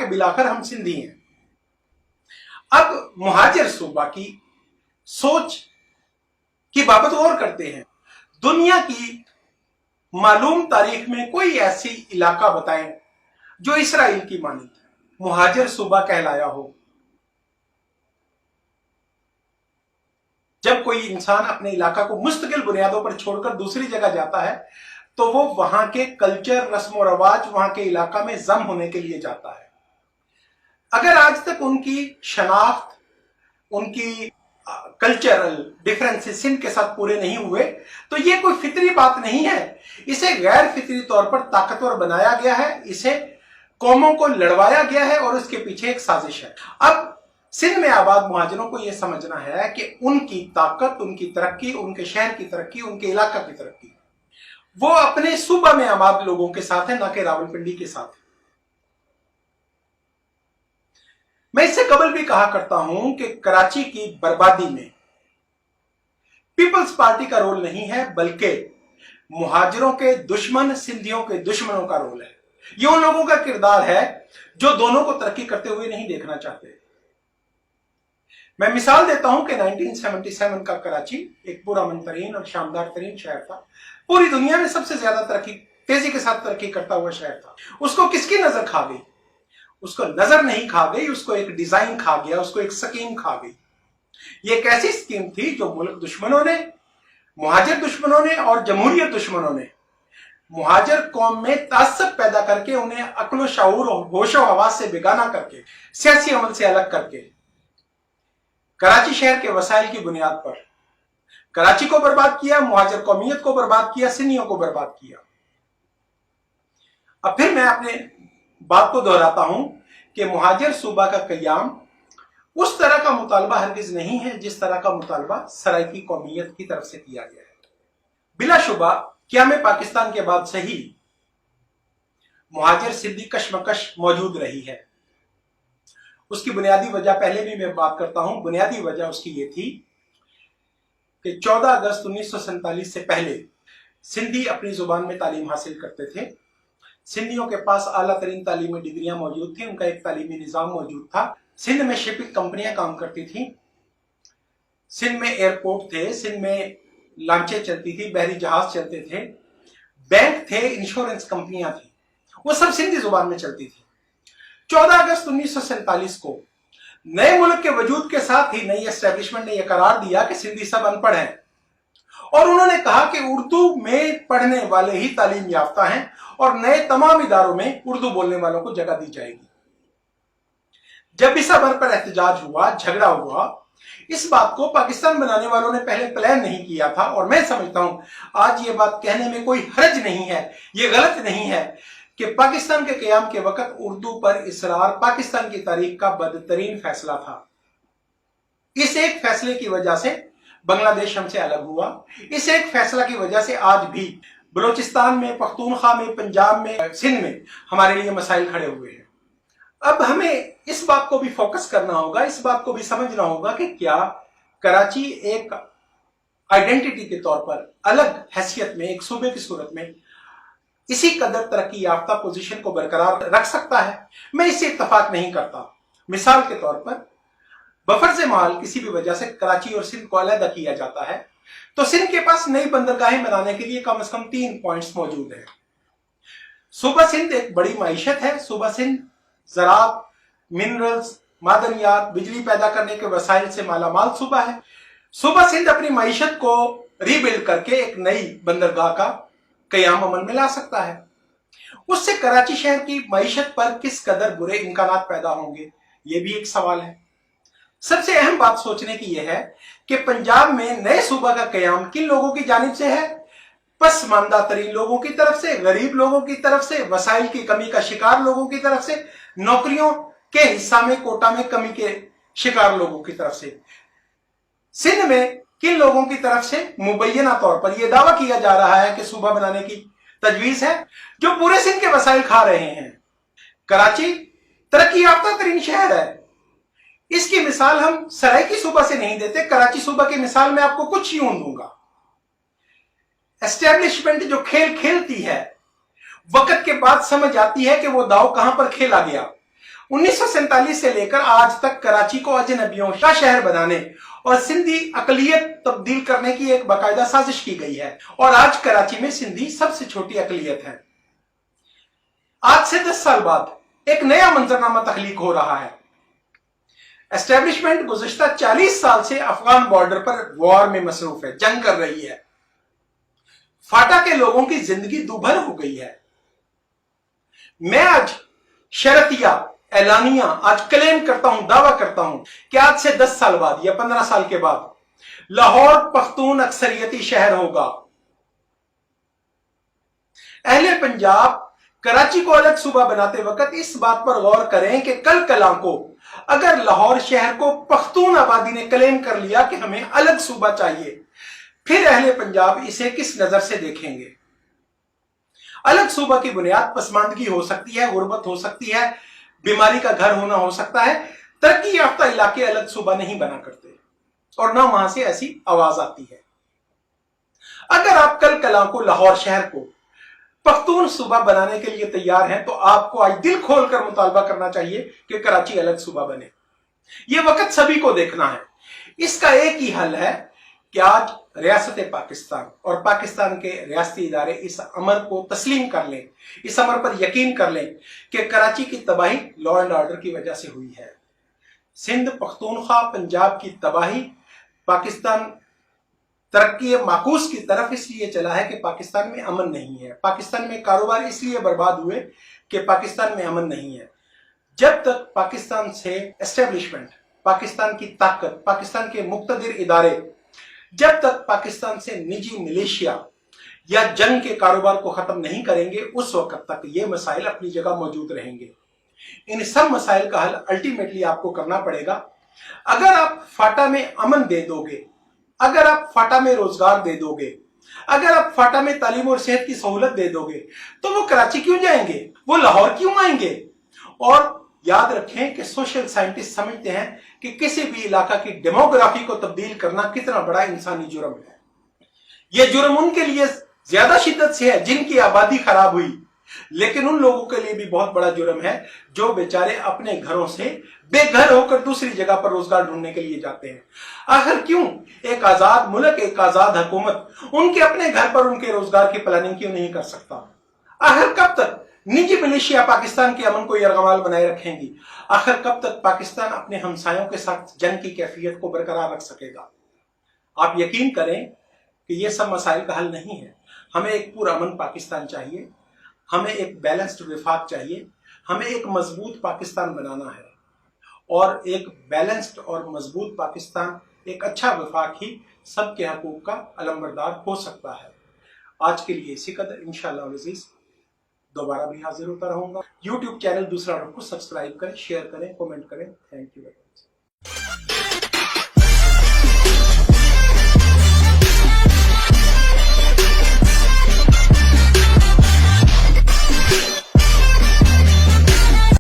कि बिलाखर हम सिंधी हैं। अब मुहाजिर सूबा की सोच की बाबत और करते हैं। दुनिया की मालूम तारीख में कोई ऐसी इलाका बताएं जो इसराइल की मानित मुहाजिर सूबा कहलाया हो। जब कोई इंसान अपने इलाका को मुस्तकिल बुनियादों पर छोड़कर दूसरी जगह जाता है तो वो वहां के कल्चर, रस्म और रवाज, वहां के इलाका में जम होने के लिए जाता है। अगर आज तक उनकी शनाख्त, उनकी कल्चरल डिफरेंसेस सिंध के साथ पूरे नहीं हुए तो ये कोई फितरी बात नहीं है। इसे गैर फितरी तौर पर ताकतवर बनाया गया है, इसे कौमों को लड़वाया गया है और इसके पीछे एक साजिश है। अब सिंध में आबाद मुहाजिरों को यह समझना है कि उनकी ताकत, उनकी तरक्की, उनके शहर की तरक्की, उनके इलाका की तरक्की वो अपने सूबा में आबाद लोगों के साथ है, ना कि रावलपिंडी के साथ। मैं इससे कबल भी कहा करता हूं कि कराची की बर्बादी में पीपल्स पार्टी का रोल नहीं है, बल्कि मुहाजिरों के दुश्मन, सिंधियों के दुश्मनों का रोल है। ये उन लोगों का किरदार है जो दोनों को तरक्की करते हुए नहीं देखना चाहते। मैं मिसाल देता हूं कि 1977 का कराची एक पुरअमन तरीन और शानदार तरीन शहर था। पूरी दुनिया में सबसे ज्यादा तेजी के साथ तरक्की करता हुआ शहर था। उसको किसकी नजर खा गई? उसको नजर नहीं खा गई, उसको एक डिजाइन खा गया, उसको एक स्कीम खा गई। ये एक ऐसी स्कीम थी जो मुल्क दुश्मनों ने, मुहाजिर दुश्मनों ने और जमहूरियत दुश्मनों ने मुहाजिर कौम में तासब पैदा करके, उन्हें अक्ल शऊर और होशो हवास से बेगाना करके, सियासी अमल से अलग करके कराची शहर के वसाइल की बुनियाद पर कराची को बर्बाद किया, मुहाजिर कौमियत को बर्बाद किया, सिंधियों को बर्बाद किया। अब फिर मैं अपने बात को दोहराता हूं कि मुहाजिर सूबा का कयाम उस तरह का मुतालबा हरगिज नहीं है जिस तरह का मुतालबा सराइकी कौमियत की तरफ से किया गया है। बिलाशुबा क़याम पाकिस्तान के बाद से ही मुहाजिर सिंधी कशमकश मौजूद रही है। उसकी बुनियादी वजह पहले भी मैं बात करता हूं। बुनियादी वजह उसकी ये थी कि 14 अगस्त 1947 से पहले सिंधी अपनी जुबान में तालीम हासिल करते थे। सिंधियों के पास आला तरीन तालीमी डिग्रियां मौजूद थी, उनका एक तालीमी निजाम मौजूद था। सिंध में शिपिंग कंपनियां काम करती थी, सिंध में एयरपोर्ट थे, सिंध में लांचें चलती थी, बहरी जहाज चलते थे, बैंक थे, इंश्योरेंस कंपनियां थी, वो सब सिंधी जुबान में चलती थी। 14 अगस्त 1947 को नए मुल्क के वजूद के साथ ही नई एस्टेब्लिशमेंट ने यह करार दिया कि सिंधी सब अनपढ़ हैं और उन्होंने कहा कि उर्दू में पढ़ने वाले ही तालीम याफ्ता हैं और नए तमाम इदारों में उर्दू बोलने वालों को जगह दी जाएगी। जब इस अमर पर एहतजाज हुआ, झगड़ा हुआ, इस बात को पाकिस्तान बनाने वालों ने पहले प्लान नहीं किया था। और मैं समझता हूं आज ये बात कहने में कोई हर्ज नहीं है, ये गलत नहीं है कि पाकिस्तान के क़याम के वक्त उर्दू पर इसरार पाकिस्तान की तारीख का बदतरीन फैसला था। इस एक फैसले की वजह से बांग्लादेश हमसे अलग हुआ। इस एक फैसला की वजह से आज भी बलोचिस्तान में, पख्तूनख्वा में, पंजाब में, सिंध में हमारे लिए मसाइल खड़े हुए हैं। अब हमें इस बात को भी फोकस करना होगा, इस बात को भी समझना होगा कि क्या कराची एक आइडेंटिटी के तौर पर अलग हैसियत में, एक सूबे की सूरत में इसी कदर तरक्की याफ्ता पोजीशन को बरकरार रख सकता है। मैं इससे इत्तफाक नहीं करता। मिसाल के तौर पर बफर्ज महल किसी भी वजह से कराची और सिंध को अलग किया जाता है तो सिंध के पास नई बंदरगाहें बनाने के लिए कम से कम 3 पॉइंट्स मौजूद हैं। सूबा सिंध एक बड़ी मईशत है। सूबा सिंध ज़राअत, मिनरल्स, मादनियात, बिजली पैदा करने के वसाइल से मालामाल सूबा है। सूबा सिंध अपनी मईशत को रीबिल्ड करके एक नई बंदरगाह का क़याम अमल में ला सकता है। उससे कराची शहर की मईशत पर किस कदर बुरे इम्कानात पैदा होंगे, यह भी एक सवाल है। सबसे अहम बात सोचने की यह है कि पंजाब में नए सूबा का क़याम किन लोगों की जानिब से है? पसमानदा तरीन लोगों की तरफ से, गरीब लोगों की तरफ से, वसाइल की कमी का शिकार लोगों की तरफ से, नौकरियों के हिस्सा में, कोटा में कमी के शिकार लोगों की तरफ से। सिंध में किन लोगों की तरफ से? मुबैना तौर पर यह दावा किया जा रहा है कि सूबा बनाने की तजवीज है जो पूरे सिंध के वसाइल खा रहे हैं। कराची तरक्की याफ्ता तरीन शहर है। इसकी मिसाल हम सराइकी सूबा से नहीं देते। कराची सूबा की मिसाल मैं आपको कुछ यूं दूंगा। एस्टेब्लिशमेंट जो खेल खेलती है, वक्त के बाद समझ आती है कि वो दाव कहां पर खेला गया 1947 से लेकर आज तक कराची को अजनबियों का शहर बनाने और सिंधी अकलियत तब्दील करने की एक बाकायदा साजिश की गई है और आज कराची में सिंधी सबसे छोटी अकलियत है। आज से 10 साल बाद एक नया मंजरनामा तख्लीक हो रहा है। एस्टेब्लिशमेंट गुज़िश्ता 40 साल से अफगान बॉर्डर पर वॉर में मसरूफ है, जंग कर रही है। फाटा के लोगों की जिंदगी दूभर हो गई है। मैं आज शरतिया एलानिया आज क्लेम करता हूं, दावा करता हूं कि आज से 10 साल बाद या 15 साल के बाद लाहौर पख्तून अक्सरियती शहर होगा। अहले पंजाब कराची को अलग सूबा बनाते वक्त इस बात पर गौर करें कि कल कलां को अगर लाहौर शहर को पख्तून आबादी ने क्लेम कर लिया कि हमें अलग सूबा चाहिए, फिर अहले पंजाब इसे किस नजर से देखेंगे। अलग सूबा की बुनियाद पसमानदगी हो सकती है, गुर्बत हो सकती है, बीमारी का घर होना हो सकता है। तरक्की याफ्ता इलाके अलग सूबा नहीं बना करते और ना वहां से ऐसी आवाज आती है। अगर आप कल कलां को लाहौर शहर को पख्तून सूबा बनाने के लिए तैयार हैं तो आपको आज दिल खोलकर मुतालबा करना चाहिए कि कराची अलग सूबा बने। यह वक्त सभी को देखना है। इसका एक ही हल है कि आज रियासत पाकिस्तान और पाकिस्तान के रियासती इदारे इस अमर को तस्लीम कर लें, इस अमर पर यकीन कर लें कि कराची की तबाही लॉ एंड ऑर्डर की वजह से हुई है। सिंध, पख्तूनख्वा, पंजाब की तबाही पाकिस्तान तरक्की माकूस की तरफ इसलिए चला है कि पाकिस्तान में अमन नहीं है। पाकिस्तान में कारोबार इसलिए बर्बाद हुए कि पाकिस्तान में अमन नहीं है। जब तक पाकिस्तान से एस्टेब्लिशमेंट, पाकिस्तान की ताकत, पाकिस्तान के मुक्तदिर इदारे जब तक पाकिस्तान से निजी मिलिशिया या जंग के कारोबार को खत्म नहीं करेंगे, उस वक्त तक ये मसाइल अपनी जगह मौजूद रहेंगे। इन सब मसाइल का हल अल्टीमेटली आपको करना पड़ेगा। अगर आप फाटा में अमन दे दोगे, अगर आप फाटा में रोजगार दे दोगे, अगर आप फाटा में तालीम और सेहत की सहूलत दे दोगे, तो वो कराची क्यों जाएंगे, वो लाहौर क्यों आएंगे। और याद रखें कि सोशल साइंटिस्ट समझते हैं कि किसी भी इलाका की डेमोग्राफी को तब्दील करना कितना बड़ा इंसानी जुर्म है। यह जुर्म उनके लिए ज्यादा शिद्दत से है जिनकी आबादी खराब हुई, लेकिन उन लोगों के लिए भी बहुत बड़ा जुर्म है जो बेचारे अपने घरों से बेघर होकर दूसरी जगह पर रोजगार ढूंढने के लिए जाते हैं। आखिर क्यों एक आजाद मुल्क, एक आजाद हुकूमत उनके अपने घर पर उनके रोजगार की प्लानिंग क्यों नहीं कर सकता। आखिर कब तक निजी मिलिशिया पाकिस्तान के अमन को यरगमाल बनाए रखेंगी। आखिर कब तक पाकिस्तान अपने हमसायों के साथ जंग की कैफियत को बरकरार रख सकेगा। आप यकीन करें कि ये सब मसाइल का हल नहीं है। हमें एक पुरअमन पाकिस्तान चाहिए, हमें एक बैलेंस्ड विफाक चाहिए, हमें एक मजबूत पाकिस्तान बनाना है और एक बैलेंस्ड और मजबूत पाकिस्तान, एक अच्छा विफाक ही सबके हकूक का अलंबरदार हो सकता है। आज के लिए इसी कदर। इंशाअल्लाह अज़ीज़ दोबारा भी हाजिर होता रहूंगा। YouTube चैनल दूसरा को सब्सक्राइब करें, शेयर करें, कमेंट करें। Thank you very much.